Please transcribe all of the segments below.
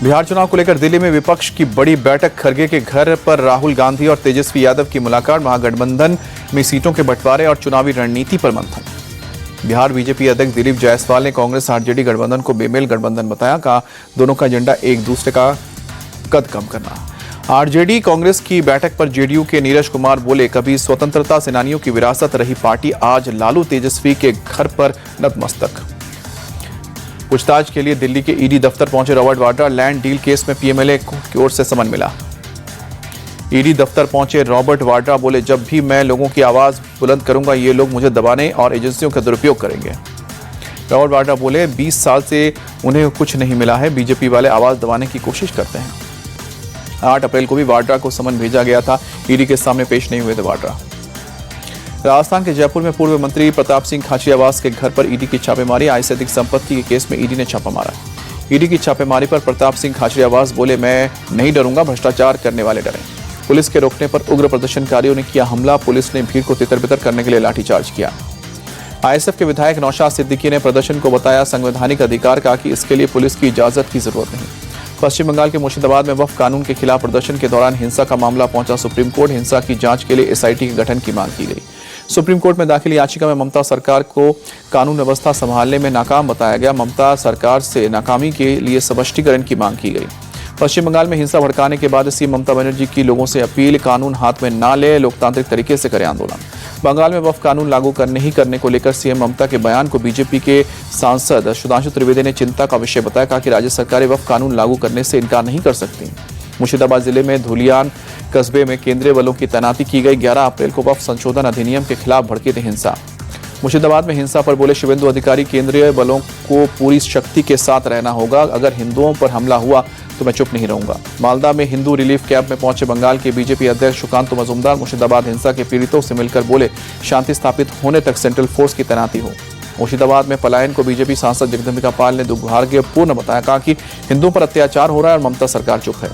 बिहार चुनाव को लेकर दिल्ली में विपक्ष की बड़ी बैठक। खरगे के घर पर राहुल गांधी और तेजस्वी यादव की मुलाकात। महागठबंधन में सीटों के बंटवारे और चुनावी रणनीति पर मंथन। बिहार बीजेपी अध्यक्ष दिलीप जायसवाल ने कांग्रेस आरजेडी गठबंधन को बेमेल गठबंधन बताया। कहा दोनों का एजेंडा एक दूसरे का कद कम करना। आरजेडी कांग्रेस की बैठक पर जेडीयू के नीरज कुमार बोले, कभी स्वतंत्रता सेनानियों की विरासत रही पार्टी आज लालू तेजस्वी के घर पर नतमस्तक। पूछताछ के लिए दिल्ली के ईडी दफ्तर पहुंचे Robert Vadra. Land deal case में पीएमएलए की ओर से समन मिला। ईडी दफ्तर पहुंचे रॉबर्ट वाड्रा बोले, जब भी मैं लोगों की आवाज बुलंद करूंगा ये लोग मुझे दबाने और एजेंसियों का दुरुपयोग करेंगे। रॉबर्ट वाड्रा बोले, 20 साल से उन्हें कुछ नहीं मिला है, बीजेपी वाले आवाज दबाने की कोशिश करते हैं। 8 अप्रैल को भी वाड्रा को समन भेजा गया था। ईडी के सामने पेश नहीं हुए थे वाड्रा। राजस्थान के जयपुर में पूर्व मंत्री प्रताप सिंह खाचरियावास के घर पर ईडी की छापेमारी। आय से अधिक संपत्ति के केस में ईडी ने छापा मारा। ईडी की छापेमारी पर प्रताप सिंह खाचरियावास बोले, मैं नहीं डरूंगा, भ्रष्टाचार करने वाले डरे। पुलिस के रोकने पर उग्र प्रदर्शनकारियों ने किया हमला। पुलिस ने भीड़ को तितर-बितर करने के लिए लाठीचार्ज किया। आईएसएफ के विधायक नौशाद सिद्दीकी ने प्रदर्शन को बताया संवैधानिक अधिकार। कहा कि इसके लिए पुलिस की इजाजत की जरूरत नहीं। पश्चिम बंगाल के मुर्शिदाबाद में वक्फ कानून के खिलाफ प्रदर्शन के दौरान हिंसा का मामला पहुंचा सुप्रीम कोर्ट। हिंसा की जांच के लिए एसआईटी के गठन की मांग की गई। सुप्रीम कोर्ट में दाखिल याचिका में ममता सरकार को कानून व्यवस्था संभालने में नाकाम बताया गया। ममता सरकार से नाकामी के लिए स्पष्टीकरण की मांग की गई। पश्चिम बंगाल में हिंसा भड़काने के बाद सीएम ममता बनर्जी की लोगों से अपील, कानून हाथ में ना ले, लोकतांत्रिक तरीके से करें आंदोलन। बंगाल में वक्फ कानून लागू करने को लेकर सीएम ममता के बयान को बीजेपी के सांसद सुधांशु त्रिवेदी ने चिंता का विषय बताया। कहा कि राज्य सरकारें वक्फ कानून लागू करने से इनकार नहीं कर सकती। मुर्शिदाबाद जिले में धुलियान कस्बे में केंद्रीय बलों की तैनाती की गई। 11 अप्रैल को वक्फ संशोधन अधिनियम के खिलाफ भड़की थी हिंसा। मुर्शिदाबाद में हिंसा पर बोले शुभेंदु अधिकारी, केंद्रीय बलों को पूरी शक्ति के साथ रहना होगा। अगर हिंदुओं पर हमला हुआ तो मैं चुप नहीं रहूंगा। मालदा में हिंदू रिलीफ कैंप में पहुंचे बंगाल के बीजेपी अध्यक्ष सुकांत मजूमदार। मुर्शिदाबाद हिंसा के पीड़ितों से मिलकर बोले, शांति स्थापित होने तक सेंट्रल फोर्स की तैनाती हो। मुर्शिदाबाद में पलायन को बीजेपी सांसद जगदम्बिका पाल ने दुर्भाग्यपूर्ण बताया। कहा कि हिंदुओं पर अत्याचार हो रहा है और ममता सरकार चुप है।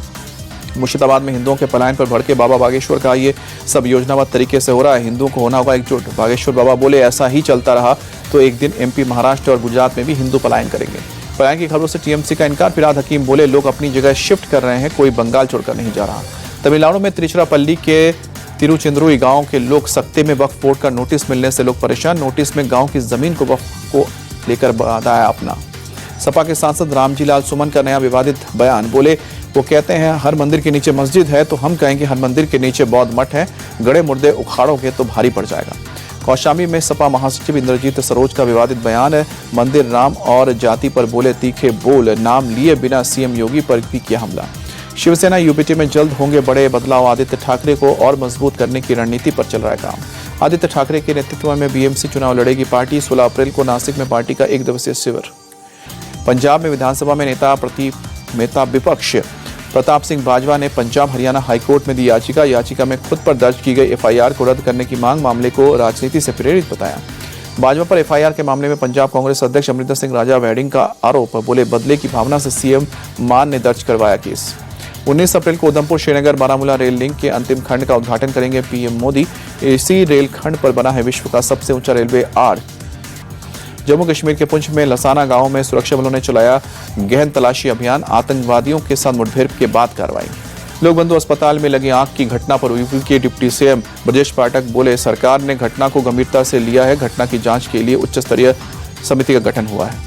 मुर्शिदाबाद में हिंदुओं के पलायन पर भड़के बाबा बागेश्वर का ये सब योजनाबद्ध तरीके से हो रहा है। हिंदुओं को होना होगा एकजुट। बागेश्वर बाबा बोले, ऐसा ही चलता रहा तो एक दिन एमपी, महाराष्ट्र और गुजरात में भी हिंदू पलायन करेंगे। पलायन की खबरों से टीएमसी का इनकार। फिराद हकीम बोले, लोग अपनी जगह शिफ्ट कर रहे हैं, कोई बंगाल छोड़कर नहीं जा रहा। तमिलनाडु में तिरुचिरापल्ली के तिरुचेंद्रुई गांव के लोग सत्ते में वक्फ बोर्ड का नोटिस मिलने से लोग परेशान। नोटिस में गांव की जमीन को वक्फ को लेकर बताया अपना। सपा के सांसद रामजी लाल सुमन का नया विवादित बयान। बोले, वो कहते हैं हर मंदिर के नीचे मस्जिद है तो हम कहेंगे हर मंदिर के नीचे बौद्ध मठ है। गड़े मुर्दे उखाड़ोगे तो भारी पड़ जाएगा। कौशाम्बी में सपा महासचिव इंद्रजीत सरोज का विवादित बयान है। मंदिर, राम और जाति पर बोले तीखे बोल। नाम लिए बिना सीएम योगी पर भी किया हमला। शिवसेना यूपीटी में जल्द होंगे बड़े बदलाव। आदित्य ठाकरे को और मजबूत करने की रणनीति पर चल रहा है काम। आदित्य ठाकरे के नेतृत्व में बीएमसी चुनाव लड़ेगी पार्टी। 16 अप्रैल को नासिक में पार्टी का 1 दिवसीय शिविर। पंजाब में विधानसभा में नेता विपक्ष प्रताप सिंह बाजवा ने पंजाब हरियाणा हाईकोर्ट में दी याचिका में खुद पर दर्ज की गई एफआईआर को रद्द करने की मांग। मामले को राजनीति से प्रेरित बताया। बाजवा पर एफआईआर के मामले में पंजाब कांग्रेस अध्यक्ष अमरिंदर सिंह राजा वेडिंग का आरोप। बोले, बदले की भावना से सीएम मान ने दर्ज करवाया केस। 19 अप्रैल को उधमपुर श्रीनगर बारामूला रेल लिंक के अंतिम खंड का उद्घाटन करेंगे पीएम मोदी। इसी रेलखंड पर बना है विश्व का सबसे ऊंचा रेलवे आर्च। जम्मू कश्मीर के पुंछ में लसाना गांव में सुरक्षा बलों ने चलाया गहन तलाशी अभियान। आतंकवादियों के साथ मुठभेड़ के बाद कार्रवाई। लोक बंधु अस्पताल में लगी आग की घटना पर यूपी के डिप्टी सीएम ब्रजेश पाठक बोले, सरकार ने घटना को गंभीरता से लिया है। घटना की जांच के लिए उच्च स्तरीय समिति का गठन हुआ है।